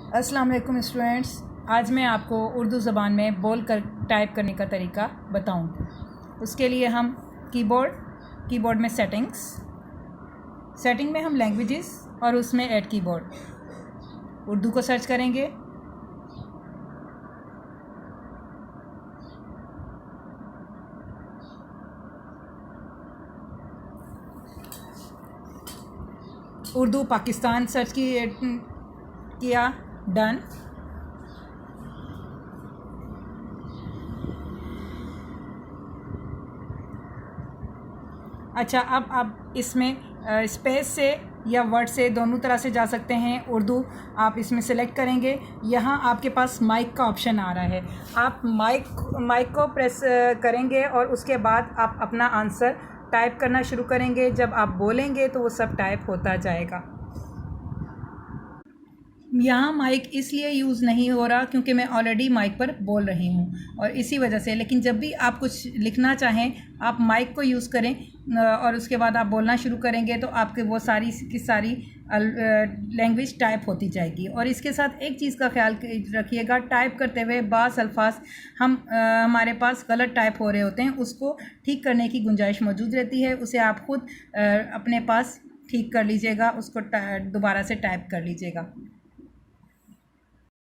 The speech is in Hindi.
अस्सलाम वालेकुम स्टूडेंट्स। आज मैं आपको उर्दू ज़बान में बोल कर टाइप करने का तरीका बताऊंगी। उसके लिए हम कीबोर्ड में सेटिंग में हम लैंग्वेजेस और उसमें ऐड कीबोर्ड उर्दू को सर्च करेंगे। उर्दू पाकिस्तान सर्च किया, डन। अच्छा, अब आप इसमें स्पेस से या वर्ड से दोनों तरह से जा सकते हैं। उर्दू आप इसमें सेलेक्ट करेंगे, यहाँ आपके पास माइक का ऑप्शन आ रहा है। आप माइक को प्रेस करेंगे और उसके बाद आप अपना आंसर टाइप करना शुरू करेंगे। जब आप बोलेंगे तो वो सब टाइप होता जाएगा। यहाँ माइक इसलिए यूज़ नहीं हो रहा क्योंकि मैं ऑलरेडी माइक पर बोल रही हूँ और इसी वजह से। लेकिन जब भी आप कुछ लिखना चाहें आप माइक को यूज़ करें और उसके बाद आप बोलना शुरू करेंगे तो आपके वो सारी की सारी लैंग्वेज टाइप होती जाएगी। और इसके साथ एक चीज़ का ख्याल रखिएगा, टाइप करते हुए बाज़ अल्फाज हमारे पास गलत टाइप हो रहे होते हैं, उसको ठीक करने की गुंजाइश मौजूद रहती है। उसे आप खुद अपने पास ठीक कर लीजिएगा, उसको दोबारा से टाइप कर लीजिएगा।